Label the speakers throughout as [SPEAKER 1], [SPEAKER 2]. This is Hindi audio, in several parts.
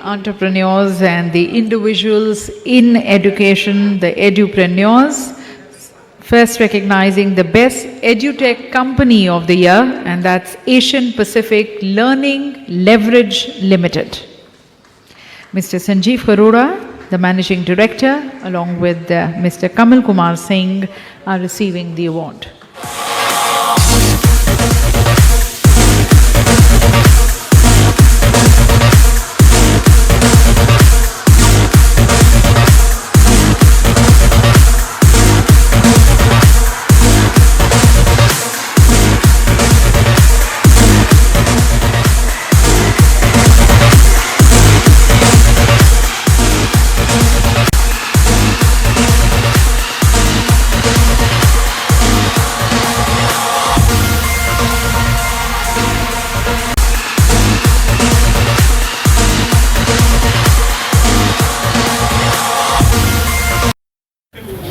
[SPEAKER 1] entrepreneurs and the individuals in education, the edupreneurs. First recognizing the best edutech company of the year, and that's Asian Pacific Learning Leverage Limited. Mr. Sanjeev Arora, the Managing Director, along with Mr. Kamal Kumar Singh, are receiving the award.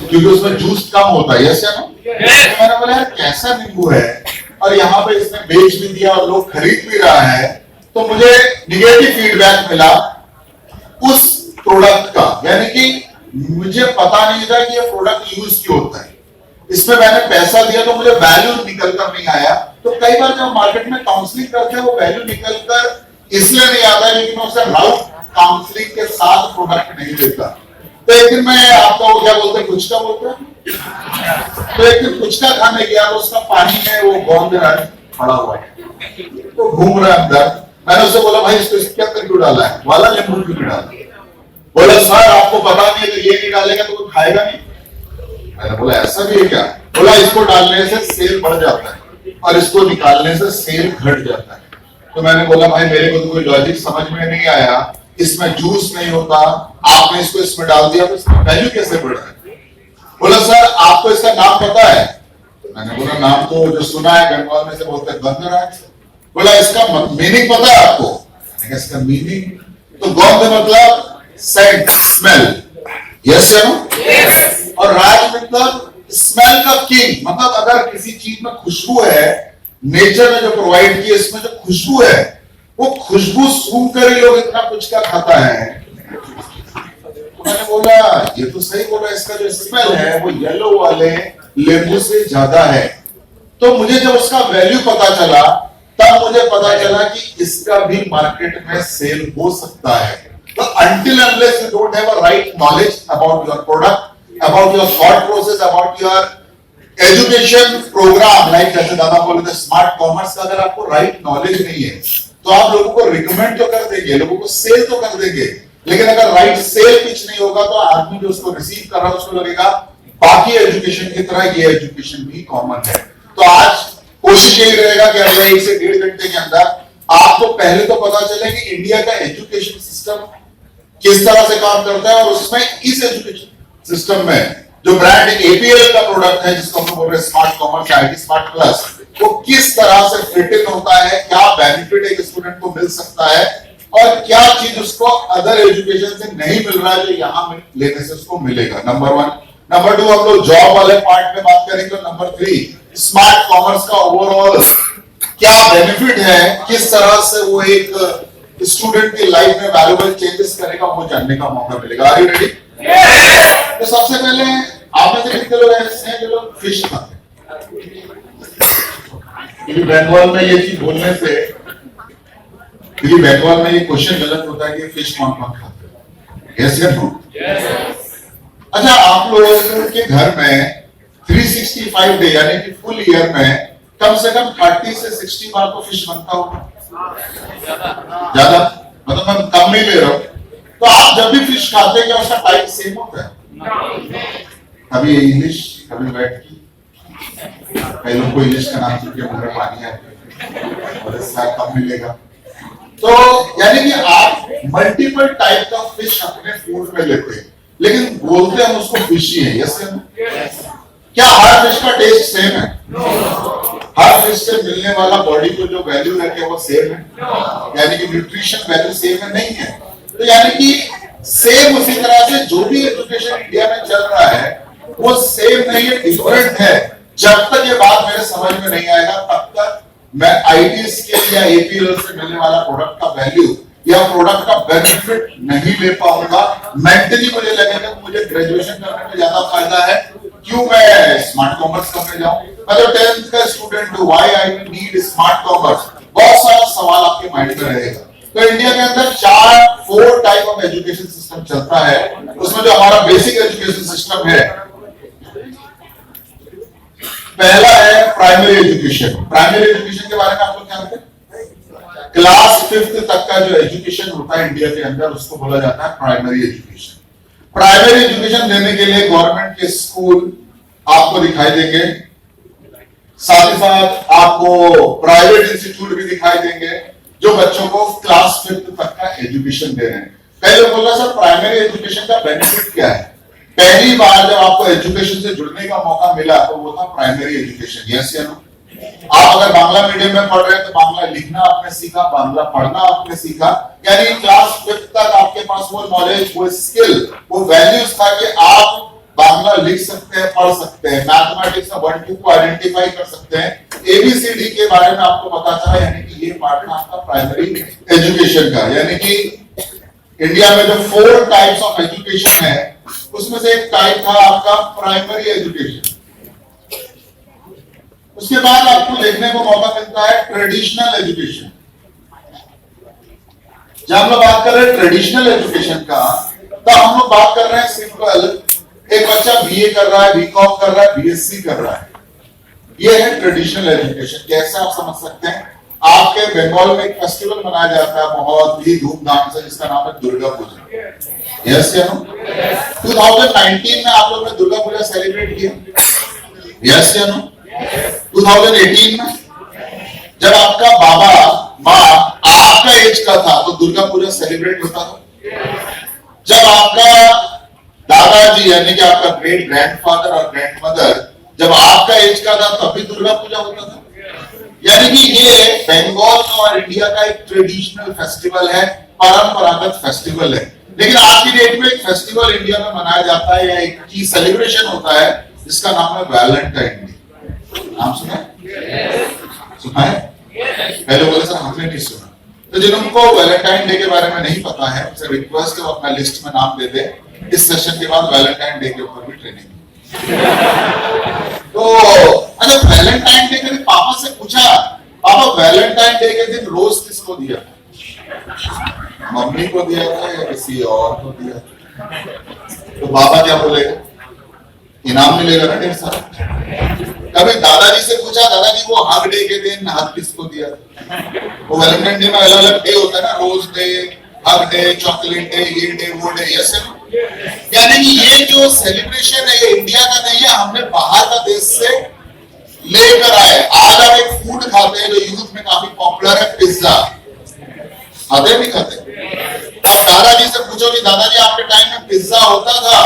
[SPEAKER 2] क्योंकि उसमें जूस कम होता है, यस या नो? मैंने बोला यार कैसा नींबू है और यहाँ पे इसने बेच भी दिया और लोग खरीद भी रहा है, तो मुझे निगेटिव फीडबैक मिला उस प्रोडक्ट का, यानी कि मुझे पता नहीं था कि ये प्रोडक्ट यूज क्यों होता है। इसमें मैंने पैसा दिया तो मुझे वैल्यू निकल कर नहीं आया। तो कई बार जब मार्केट में काउंसलिंग करते हैं वो वैल्यू निकल कर इसलिए नहीं आता है क्योंकि मैं उसे राउट काउंसलिंग के साथ प्रोडक्ट नहीं देता। तो एक दिन मैं आपका वो क्या बोलते हैं, गुचका बोलते हैं, तो एक दिन गुचका खाने गया तो उसका पानी में वो गोंद पड़ा हुआ है, तो घूम रहा है अंदर। मैंने उससे बोला भाई इसको क्या कर क्यों डाला है, वाला नींबू क्यों डाला? बोला सर आपको पता नहीं है तो ये नहीं डालेगा तो कोई खाएगा नहीं। मैंने बोला ऐसा भी है क्या? बोला इसको डालने से सेल बढ़ जाता है और इसको निकालने से सेल घट जाता है। तो मैंने बोला भाई मेरे को तो कोई लॉजिक समझ में नहीं आया, इसमें जूस नहीं होता, आपने इसको इसमें डाल दिया तो इसका वैल्यू कैसे बढ़ रहा है? बोला सर आपको इसका नाम पता है? मैंने बोला नाम तो जो सुना है बंगाल में से बोलते हैं गंधराज। बोला इसका मीनिंग पता है आपको? मैंने कहा इसका मीनिंग तो गंध मतलब सेंट, स्मेल, यस या नो? यस। और राज मतलब स्मेल का किंग, मतलब अगर किसी चीज में खुशबू है, नेचर ने जो प्रोवाइड की इसमें जो खुशबू है, वो खुशबू सूंघ कर ही लोग इतना कुछ का खाता है। तो मैंने बोला ये तो सही बोला, इसका जो स्मेल है वो येलो वाले लेबू से ज्यादा है। तो मुझे जब उसका वैल्यू पता चला तब मुझे पता चला कि इसका भी मार्केट में सेल हो सकता है। तो until unless you don't have a right knowledge about your product, about your thought process, about your education program, like जैसे दादा बोले थे स्मार्ट कॉमर्स का, अगर आपको राइट नॉलेज नहीं है तो आप लोगों को रिकमेंड तो कर देंगे, लोगों को सेल तो कर देंगे, लेकिन अगर राइट सेल पिच नहीं होगा तो आदमी जो उसको रिसीव कर रहा है उसको लगेगा बाकी एजुकेशन की तरह ये एजुकेशन भी कॉमन है। तो आज कोशिश यही रहेगा कि अगले 1 से 1.5 घंटे के अंदर आपको पहले तो पता चले कि इंडिया का एजुकेशन सिस्टम किस तरह से काम करता है और उसमें इस एजुकेशन सिस्टम में जो ब्रांड एपीएल का प्रोडक्ट है जिसको हम बोल रहे हैं smart commerce, IT smart plus, वो किस तरह से फिट इन होता है, क्या बेनिफिट एक स्टूडेंट को मिल सकता है और क्या चीज उसको अदर एजुकेशन से नहीं मिल रहा है जो यहाँ लेने से उसको मिलेगा। नंबर 1। नंबर 2 हम लोग जॉब वाले पार्ट में बात करेंगे। तो नंबर 3 स्मार्ट कॉमर्स का ओवरऑल क्या बेनिफिट है, किस तरह से वो एक स्टूडेंट की लाइफ में वैल्यूएबल चेंजेस करेगा, वो जानने का मौका मिलेगा। Are you ready? तो सबसे पहले आप में से कितने लोग ऐसे हैं जो लोग फिश खाते हैं? क्योंकि बंगाल में ये चीज बोलने से, क्योंकि बंगाल में ये क्वेश्चन गलत होता है कि फिश कौन कौन खाते हैं, यस या नो? अच्छा आप लोगों के घर में 365 डे यानी कि फुल ईयर में कम से कम 30 से 60 बार तो फिश बनता होगा, ज्यादा मतलब मैं कम नहीं ले रहा हूं। तो आप जब भी फिश खाते हैं क्या उसका टाइप सेम होता है? कभी इंग्लिश, कभी वेटकी, कई लोग को इंग्लिश का नाम सुन के मुंह में पानी आता और इसका कम मिलेगा। तो यानी कि आप मल्टीपल टाइप का फिश अपने फूड में लेते हैं, लेकिन बोलते हम उसको फिश ही है, यस या नो? क्या हर फिश का टेस्ट सेम है? हर फिश से मिलने वाला बॉडी को जो वैल्यू है क्या वो सेम है? यानी कि न्यूट्रिशन वैल्यू सेम है? नहीं है। तो यानी कि सेम उसी तरह से जो भी एजुकेशन इंडिया में चल रहा है वो सेम नहीं है, डिफरेंट है। जब तक ये बात मेरे समझ में नहीं आएगा तब तक मैं आईटी स्किल या एपीएल से मिलने वाला प्रोडक्ट का वैल्यू या प्रोडक्ट का बेनिफिट नहीं ले पाऊंगा, मेंटली मुझे लगेगा कि मुझे ग्रेजुएशन करने में ज्यादा फायदा है, क्यों मैं स्मार्ट कॉमर्स करने जाऊं, मैं तो 10th का स्टूडेंट हूं, why I need smart commerce, बहुत सारा सवाल आपके माइंड में रहेगा। तो इंडिया के अंदर 4 टाइप ऑफ एजुकेशन सिस्टम चलता है। उसमें जो हमारा बेसिक एजुकेशन सिस्टम है, पहला है प्राइमरी एजुकेशन। प्राइमरी एजुकेशन के बारे में आप लोग जानते हैं? क्लास 5th तक का जो एजुकेशन होता है इंडिया के अंदर, उसको बोला जाता है प्राइमरी एजुकेशन। प्राइमरी एजुकेशन देने के लिए गवर्नमेंट के स्कूल आपको दिखाई देंगे, साथ ही साथ आपको प्राइवेट इंस्टीट्यूट भी दिखाई देंगे जो बच्चों को क्लास 5th तक का एजुकेशन दे रहे हैं। पहले बोला सर प्राइमरी एजुकेशन का बेनिफिट क्या है? पहली बार जब आपको एजुकेशन से जुड़ने का मौका मिला तो वो था प्राइमरी एजुकेशन। यस या नो? आप अगर बांग्ला मीडियम में पढ़ रहे हैं तो बांग्ला लिखना आपने सीखा, बांग्ला पढ़ना आपने सीखा, यानी क्लास 5th तक आपके पास वो नॉलेज, वो स्किल, वो वैल्यूज था कि आप बांग्ला लिख सकते हैं, पढ़ सकते हैं, मैथमेटिक्स में 1 2 को आइडेंटिफाई कर सकते हैं, ABCD के बारे में आपको पता चला, यानी कि ये पार्ट था आपका प्राइमरी एजुकेशन का। यानी कि इंडिया में जो 4 टाइप्स ऑफ एजुकेशन है उसमें से एक टाइप था आपका प्राइमरी एजुकेशन। उसके बाद आपको देखने को मौका मिलता है ट्रेडिशनल एजुकेशन। जब हम लोग बात कर रहे हैं ट्रेडिशनल एजुकेशन का, तो हम लोग बात कर रहे हैं सिंपल, एक बच्चा BA कर रहा है, BCom कर रहा है, BSc कर रहा है, ये है ट्रेडिशनल एजुकेशन। कैसे आप समझ सकते हैं? आपके बंगाल में एक फेस्टिवल मनाया जाता है बहुत ही धूमधाम से, जिसका नाम है दुर्गा पूजा। यस या नो? 2019 में आप लोग ने दुर्गा पूजा सेलिब्रेट किया? यस या नो? 2018 में जब आपका बाबा माँ आपका एज का था तो दुर्गा पूजा सेलिब्रेट होता था। जब आपका दादाजी यानी कि आपका ग्रेट ग्रैंडफादर और ग्रैंडमदर जब आपका एज का था तब भी दुर्गा पूजा होता था। यानी कि ये बंगाल और इंडिया का एक ट्रेडिशनल फेस्टिवल है, परंपरागत फेस्टिवल है। लेकिन आज की डेट में एक फेस्टिवल इंडिया में मनाया जाता है या एक की सेलिब्रेशन होता है जिसका नाम है वैलेंटाइन डे। नाम सुना है? सुना है? पहले बोले सर हमने नहीं सुना। तो जिनको वैलेंटाइन डे के बारे में नहीं पता है उनसे रिक्वेस्ट है वो अपना लिस्ट में नाम दे दे, इस सेशन के बाद वैलेंटाइन डे के ऊपर भी ट्रेनिंग। तो अच्छा, वैलेंटाइन डे के दिन पापा से पूछा, पापा वैलेंटाइन डे के दिन रोज किसको दिया? मम्मी को दिया था या किसी और को दिया? तो बाबा क्या बोलेगा? इनाम मिलेगा ना 150। कभी दादाजी से पूछा, दादाजी वो हग डे के दिन हग किसको दिया? वो वैलेंटाइन डे में अलग अलग डे होता है ना, rose day, hug day, chocolate day, ये डे वो डे। यस है? यानी कि ये जो सेलिब्रेशन है ये इंडिया का नहीं है, हमने बाहर का देश से लेकर आए। आज हम एक फूड खाते हैं जो यूथ में काफी पॉपुलर है, पिज्जा। खाते नहीं खाते? अब दादाजी से पूछो कि दादाजी आपके टाइम में पिज्जा होता था,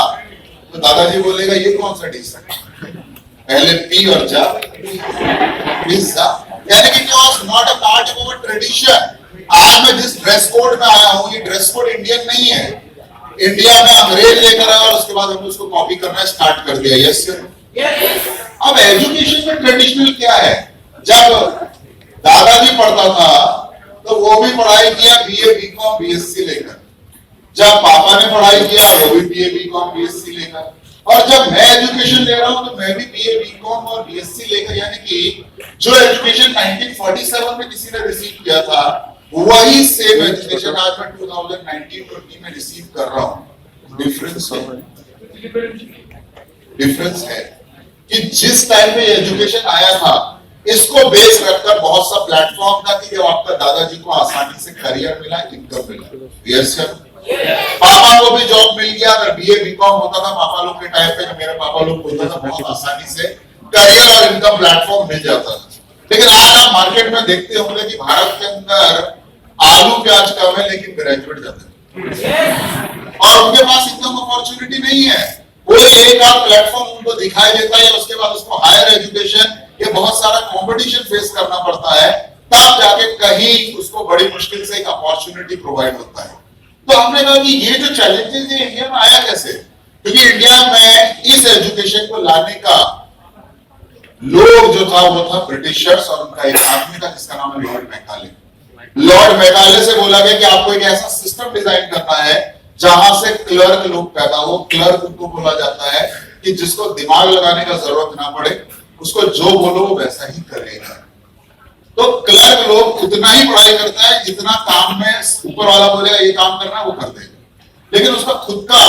[SPEAKER 2] तो दादाजी बोलेगा ये कौन सा डिश है? पहले पी और जा, पिज्जा। यानी कि it was not a part of our tradition। आज मैं जिस ड्रेस कोड में आया हूँ ये ड्रेस कोड इंडियन नहीं है, इंडिया में अंग्रेज लेकर आया और उसके बाद हमने उसको कॉपी करना स्टार्ट कर दिया। Yes sir? अब एजुकेशन में ट्रेडिशनल क्या है? जब दादाजी पढ़ता था तो वो भी पढ़ाई किया BA BCom BSc लेकर, जब पापा ने पढ़ाई किया वो भी BA BCom BSc लेकर, और जब मैं एजुकेशन ले रहा हूं तो मैं भी BA BCom और BSc लेकर, यानी कि जो एजुकेशन 1947 में किसी ने रिसीव किया था वही सेम एजुकेशन आज मैं 2019-20 में रिसीव कर रहा हूं। डिफरेंस है कि जिस टाइम में एजुकेशन आया था इसको बेस रखकर बहुत सा प्लेटफॉर्म था कि जब आपका दादाजी को आसानी से करियर मिला, इनकम मिला। Yes sir? पापा को भी जॉब मिल गया। अगर BA BCom होता था पापा लोग के टाइम पे, जो मेरे पापा लोग बोलता था, बहुत आसानी से करियर और इनकम प्लेटफॉर्म मिल जाता था। लेकिन आज आप मार्केट में देखते होंगे कि भारत के अंदर आलू प्याज कम है लेकिन ग्रेजुएट ज्यादा है, और उनके पास इनकम अपॉर्चुनिटी नहीं है। कोई एक आध प्लेटफॉर्म उनको दिखाई देता है, उसके बाद उसको हायर एजुकेशन ये बहुत सारा कंपटीशन फेस करना पड़ता है, तब जाके कहीं उसको बड़ी मुश्किल से एक अपॉर्चुनिटी प्रोवाइड होता है। तो हमने कहा कि ये जो चैलेंजेस है इंडिया में आया कैसे? क्योंकि इंडिया में इस एजुकेशन को लाने का लोग जो था वो था ब्रिटिशर्स और उनका एक आदमी था जिसका नाम है लॉर्ड मैकाले। लॉर्ड मेकाले से बोला गया कि आपको एक ऐसा सिस्टम डिजाइन करना है जहां से क्लर्क लोग पैदा हो। क्लर्क उनको बोला जाता है कि जिसको दिमाग लगाने का जरूरत ना पड़े, उसको जो बोलो वो वैसा ही करेगा। तो क्लर्क लोग उतना ही पढ़ाई करता है जितना काम में ऊपर वाला बोलेगा ये काम करना है वो कर देगा, लेकिन उसका खुद का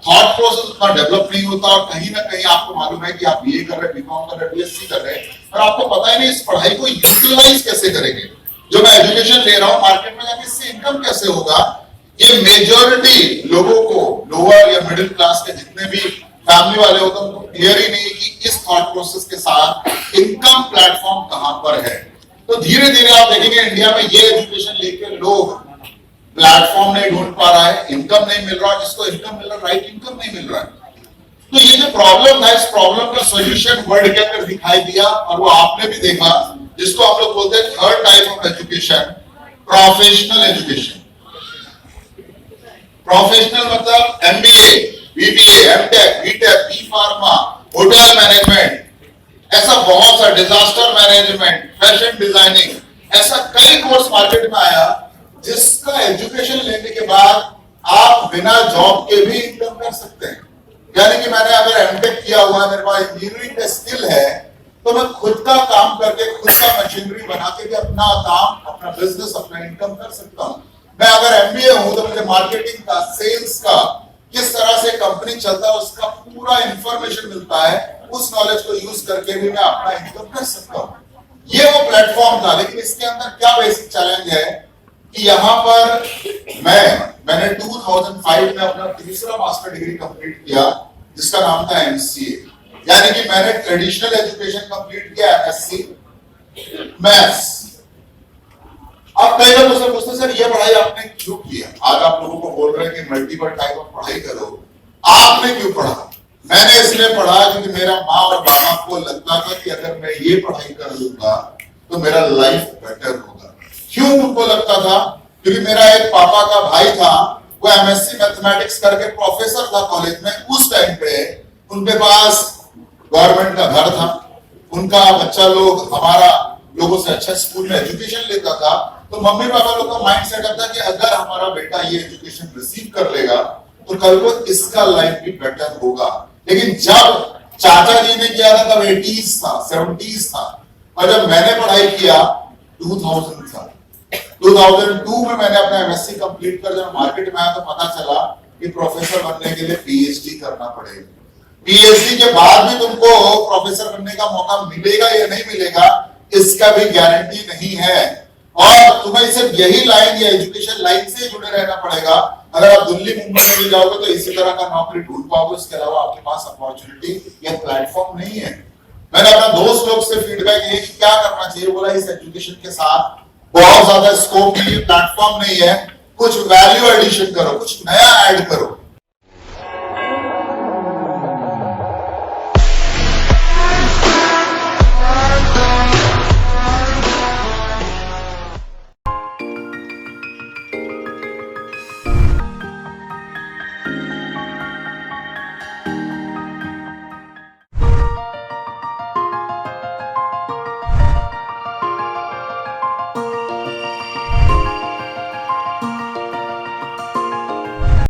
[SPEAKER 2] थॉट प्रोसेस उतना डेवलप नहीं होता। और कहीं ना कहीं आपको मालूम है कि आप ये कर रहे हैं, बीकॉम कर रहे हैं, बीएससी कर रहे हैं, और आपको पता ही नहीं इस पढ़ाई को यूटिलाइज कैसे करेंगे। जो मैं एजुकेशन ले रहा हूं मार्केट में जाके इससे इनकम कैसे होगा, ये मेजॉरिटी लोगों को, लोअर या मिडिल क्लास के जितने भी फैमिली वाले होते हैं, उनको क्लियर ही नहीं कि इस थॉट प्रोसेस के साथ इनकम प्लेटफॉर्म कहां पर है। तो धीरे धीरे आप देखेंगे इंडिया में ये एजुकेशन लेकर लोग प्लेटफॉर्म नहीं ढूंढ पा रहा है, इनकम नहीं मिल रहा, जिसको इनकम मिल रहा है, राइट इनकम नहीं मिल रहा है। तो ये जो प्रॉब्लम था, इस प्रॉब्लम का सॉल्यूशन वर्ल्ड के अंदर दिखाई दिया, और वो आपने भी देखा, जिसको हम लोग बोलते हैं third type of education, professional education. Professional मतलब MBA, BBA, MTech, BTech, B pharma, hotel management, ऐसा बहुत सा, डिजास्टर मैनेजमेंट, फैशन डिजाइनिंग, ऐसा कई कोर्स मार्केट में आया जिसका एजुकेशन लेने के बाद आप बिना जॉब के भी इनकम कर सकते हैं। यानी कि मैंने अगर एमटेक किया हुआ है, मेरे पास इंजीनियरिंग का स्किल है, तो मैं खुद का काम करके, खुद का मशीनरी बना के भी अपना काम, अपना बिजनेस, अपना इनकम कर सकता हूं। मैं अगर एमबीए हूं तो मुझे मार्केटिंग का, सेल्स का, किस तरह से कंपनी चलता है उसका पूरा इंफॉर्मेशन मिलता है। उस नॉलेज को यूज करके भी मैं अपना इनकम कर सकता हूं। ये वो प्लेटफॉर्म था, लेकिन इसके अंदर क्या बेसिक चैलेंज है कि यहां पर मैंने 2005 में अपना तीसरा मास्टर डिग्री कंप्लीट किया, जिसका नाम था एमसीए। यानी कि मैंने ट्रेडिशनल एजुकेशन कंप्लीट किया, एमएससी मैथ्स। अब कई लोग मुझसे पूछते सर ये पढ़ाई आपने क्यों किया? आज आप लोगों को बोल रहे हैं कि मल्टीपल टाइप ऑफ पढ़ाई करो, आपने क्यों पढ़ा? मैंने इसलिए पढ़ा क्योंकि मेरा माँ और बाबा को लगता था कि अगर मैं ये पढ़ाई कर लूंगा तो मेरा लाइफ बेटर होगा। क्यों उनको लगता था? क्योंकि मेरा एक पापा का भाई था, वो एमएससी मैथमेटिक्स करके प्रोफेसर था कॉलेज में। उस टाइम पे उनके पास गवर्नमेंट का घर था, उनका बच्चा लोग हमारा लोगों से अच्छा स्कूल में एजुकेशन लेता था। तो मम्मी पापा लोग का माइंड सेटअप था कि अगर हमारा बेटा ये एजुकेशन रिसीव कर लेगा तो कल को इसका लाइफ भी बेटर होगा। लेकिन जब चाचा जी ने किया था तब 80s था, 70s था, और जब मैंने पढ़ाई किया 2000 था। 2002 में मैंने अपना एमएससी कंप्लीट कर जब मार्केट में आया तो पता चला कि प्रोफेसर बनने के लिए पीएचडी करना पड़ेगा। पीएचडी के बाद भी तुमको प्रोफेसर बनने का मौका मिलेगा या नहीं मिलेगा इसका भी गारंटी नहीं है, और तुम्हें सिर्फ यही लाइन या एजुकेशन लाइन से जुड़े रहना पड़ेगा। अगर आप दिल्ली मुंबई में भी जाओगे तो इसी तरह का नौकरी ढूंढ पाओगे, इसके अलावा आपके पास अपॉर्चुनिटी या प्लेटफॉर्म नहीं है। मैंने अपना दोस्त लोग से फीडबैक लिया कि क्या करना चाहिए, बोला इस एजुकेशन के साथ बहुत ज्यादा स्कोप नहीं है, प्लेटफॉर्म नहीं है, कुछ वैल्यू एडिशन करो, कुछ नया ऐड करो।